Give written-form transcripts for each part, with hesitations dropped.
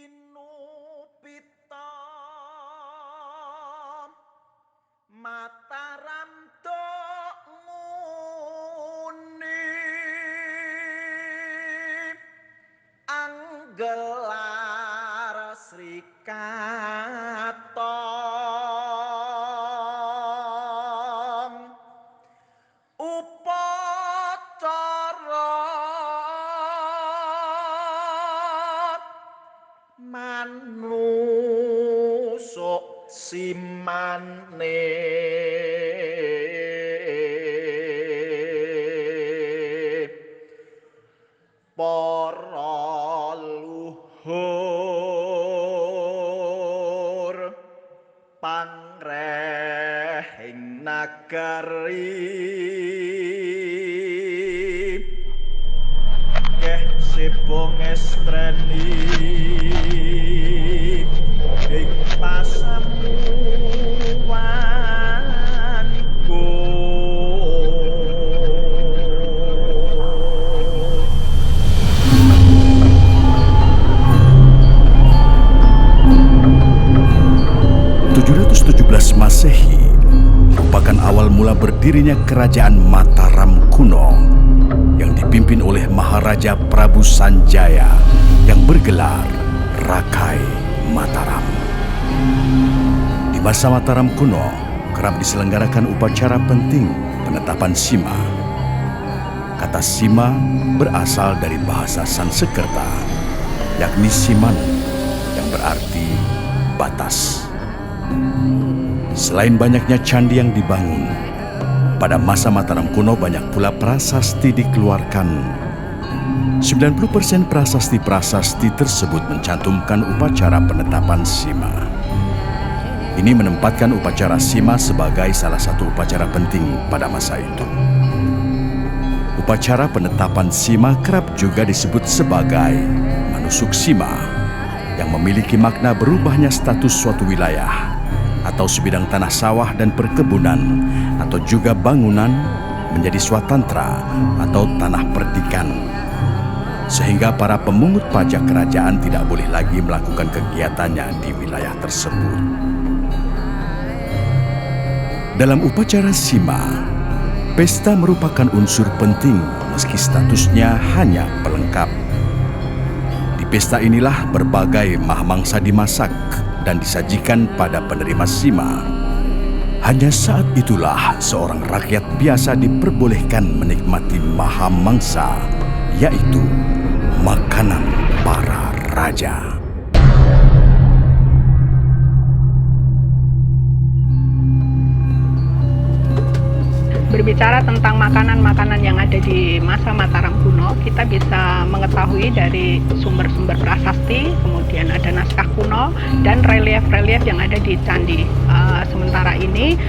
Kinupita Mataram tok muni anggelar srikaton upacara manusuk simane para luhur pangrehing nagari keh sebong estreni ing pasamuwanku Masehi merupakan awal mula berdirinya kerajaan Mataram kuno yang dipimpin oleh Maharaja Prabu Sanjaya yang bergelar Rakai Mataram. Di masa Mataram kuno kerap diselenggarakan upacara penting penetapan Sima. Kata Sima berasal dari bahasa Sanskerta, yakni Siman yang berarti batas. Selain banyaknya candi yang dibangun, pada masa Mataram kuno banyak pula prasasti dikeluarkan. 90% prasasti-prasasti tersebut mencantumkan upacara penetapan Sima. Ini menempatkan upacara Sima sebagai salah satu upacara penting pada masa itu. Upacara penetapan Sima kerap juga disebut sebagai manusuk Sima, yang memiliki makna berubahnya status suatu wilayah atau sebidang tanah sawah dan perkebunan, atau juga bangunan menjadi swatantra atau tanah perdikan, sehingga para pemungut pajak kerajaan tidak boleh lagi melakukan kegiatannya di wilayah tersebut. Dalam upacara Sima, pesta merupakan unsur penting meski statusnya hanya pelengkap. Di pesta inilah berbagai mahamangsa dimasak dan disajikan pada penerima Sima. Hanya saat itulah seorang rakyat biasa diperbolehkan menikmati mahamangsa, yaitu makanan para raja. Berbicara tentang makanan-makanan yang ada di masa Mataram kuno, kita bisa mengetahui dari sumber-sumber prasasti, kemudian ada naskah kuno dan relief-relief yang ada di candi. Sementara ini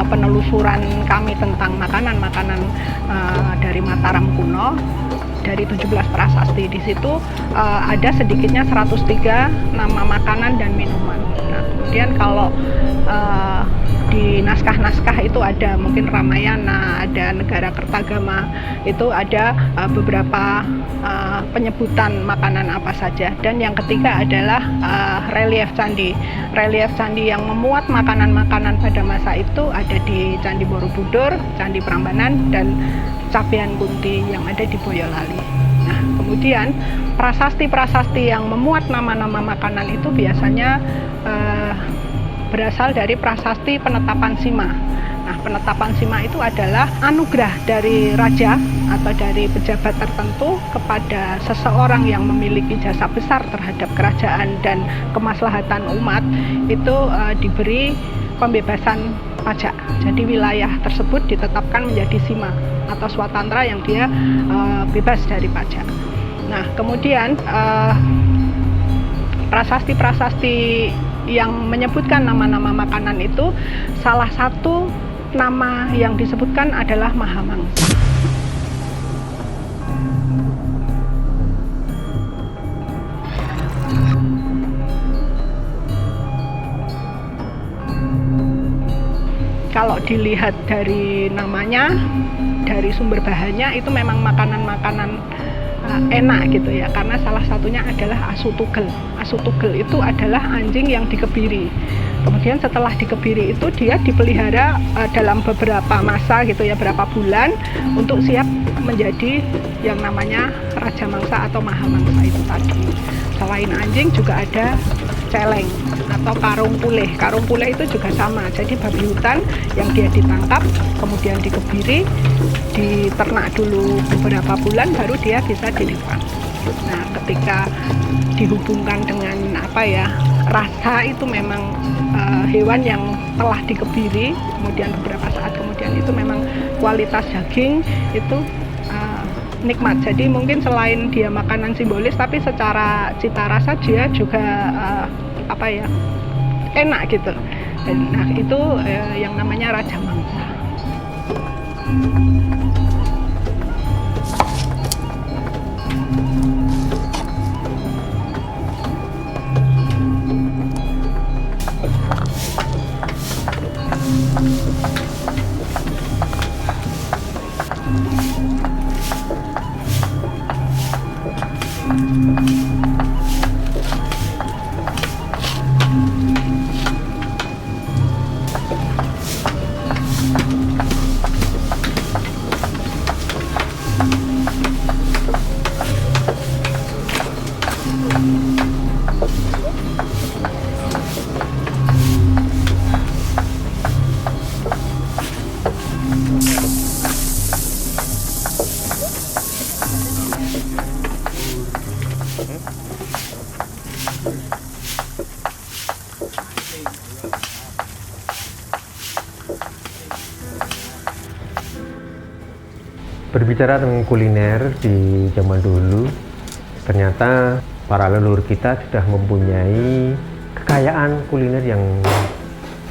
penelusuran kami tentang makanan-makanan dari Mataram kuno dari 17 prasasti, di situ ada sedikitnya 103 nama makanan dan minuman. Nah, kemudian kalau di naskah-naskah itu ada mungkin Ramayana, ada Negara Kertagama, itu ada beberapa penyebutan makanan apa saja. Dan yang ketiga adalah relief candi. Relief candi yang memuat makanan-makanan pada masa itu ada di Candi Borobudur, Candi Prambanan, dan Cabean Kunti yang ada di Boyolali. Nah, kemudian prasasti-prasasti yang memuat nama-nama makanan itu biasanya berasal dari prasasti penetapan Sima. Nah, penetapan Sima itu adalah anugerah dari raja atau dari pejabat tertentu kepada seseorang yang memiliki jasa besar terhadap kerajaan dan kemaslahatan umat, itu diberi pembebasan pajak. Jadi wilayah tersebut ditetapkan menjadi Sima atau swatantra yang dia bebas dari pajak. Nah, kemudian prasasti-prasasti yang menyebutkan nama-nama makanan itu, salah satu nama yang disebutkan adalah Mahamangsa. Kalau dilihat dari namanya, dari sumber bahannya, itu memang makanan-makanan enak gitu ya, karena salah satunya adalah asu tugel. Asu tugel itu adalah anjing yang dikebiri. Kemudian setelah dikebiri itu dia dipelihara dalam beberapa masa gitu ya, berapa bulan untuk siap menjadi yang namanya raja mangsa atau maha mangsa itu tadi. Selain anjing juga ada celeng atau karung pulih. Karung pulih itu juga sama, jadi babi hutan yang dia ditangkap, kemudian dikebiri, diternak dulu beberapa bulan, baru dia bisa dilepas. Nah, ketika dihubungkan dengan rasa itu memang hewan yang telah dikebiri, kemudian beberapa saat kemudian itu memang kualitas daging itu nikmat. Jadi mungkin selain dia makanan simbolis, tapi secara cita rasa dia juga enak gitu. Dan nah, itu yang namanya raja mangsa. Berbicara tentang kuliner di zaman dulu, ternyata para leluhur kita sudah mempunyai kekayaan kuliner yang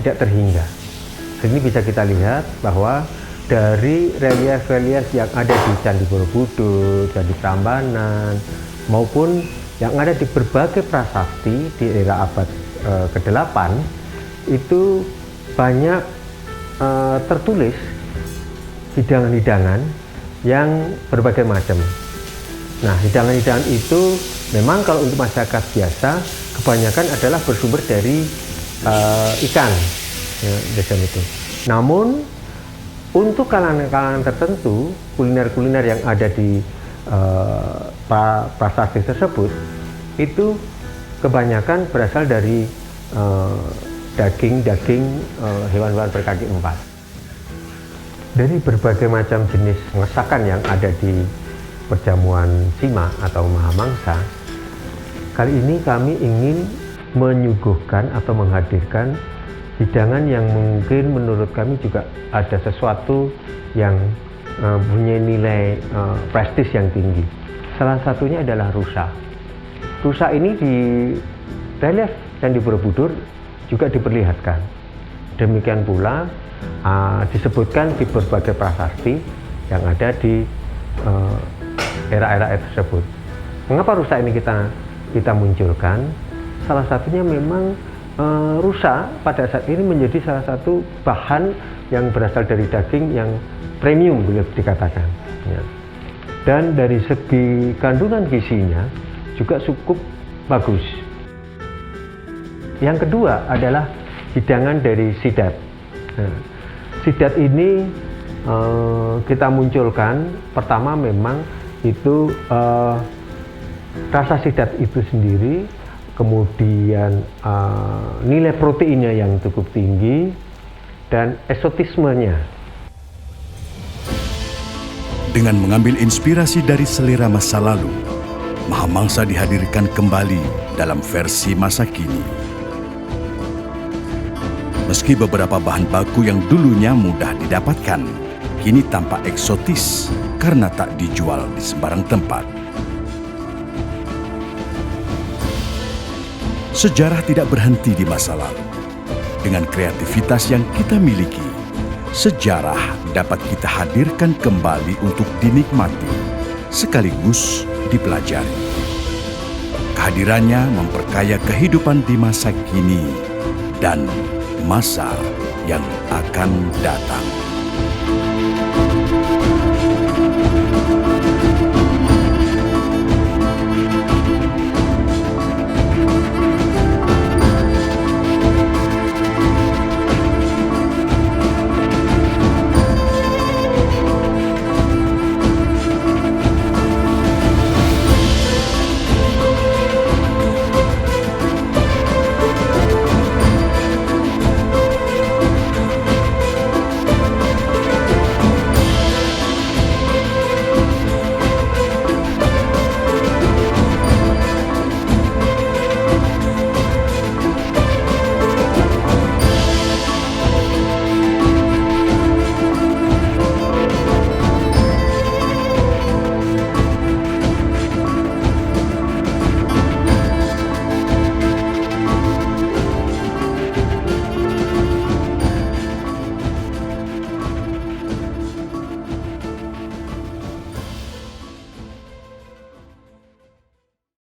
tidak terhingga. Ini bisa kita lihat bahwa dari relief-relief yang ada di Candi Borobudur, Candi Prambanan, maupun yang ada di berbagai prasasti di era abad ke-8, itu banyak tertulis hidangan-hidangan yang berbagai macam. Nah, hidangan-hidangan itu memang kalau untuk masyarakat biasa kebanyakan adalah bersumber dari ikan, ya, itu. Namun untuk kalangan-kalangan tertentu, kuliner-kuliner yang ada di prasasti tersebut itu kebanyakan berasal dari daging-daging hewan-hewan berkaki empat. Dari berbagai macam jenis masakan yang ada di perjamuan Sima atau Mahamangsa, kali ini kami ingin menyuguhkan atau menghadirkan hidangan yang mungkin menurut kami juga ada sesuatu yang punya nilai prestis yang tinggi. Salah satunya adalah rusa. Rusa ini di relief Candi Borobudur juga diperlihatkan. Demikian pula disebutkan di berbagai prasasti yang ada di era-era tersebut. Mengapa rusa ini kita munculkan? Salah satunya memang rusa pada saat ini menjadi salah satu bahan yang berasal dari daging yang premium boleh dikatakan. Ya. Dan dari segi kandungan gizinya juga cukup bagus. Yang kedua adalah hidangan dari sidat. Nah, sidat ini kita munculkan pertama memang itu rasa sidat itu sendiri, kemudian nilai proteinnya yang cukup tinggi dan eksotismenya. Dengan mengambil inspirasi dari selera masa lalu, Mahamangsa dihadirkan kembali dalam versi masa kini. Meski beberapa bahan baku yang dulunya mudah didapatkan, kini tampak eksotis karena tak dijual di sembarang tempat. Sejarah tidak berhenti di masa lalu. Dengan kreativitas yang kita miliki, sejarah dapat kita hadirkan kembali untuk dinikmati, sekaligus dipelajari. Kehadirannya memperkaya kehidupan di masa kini dan masa yang akan datang.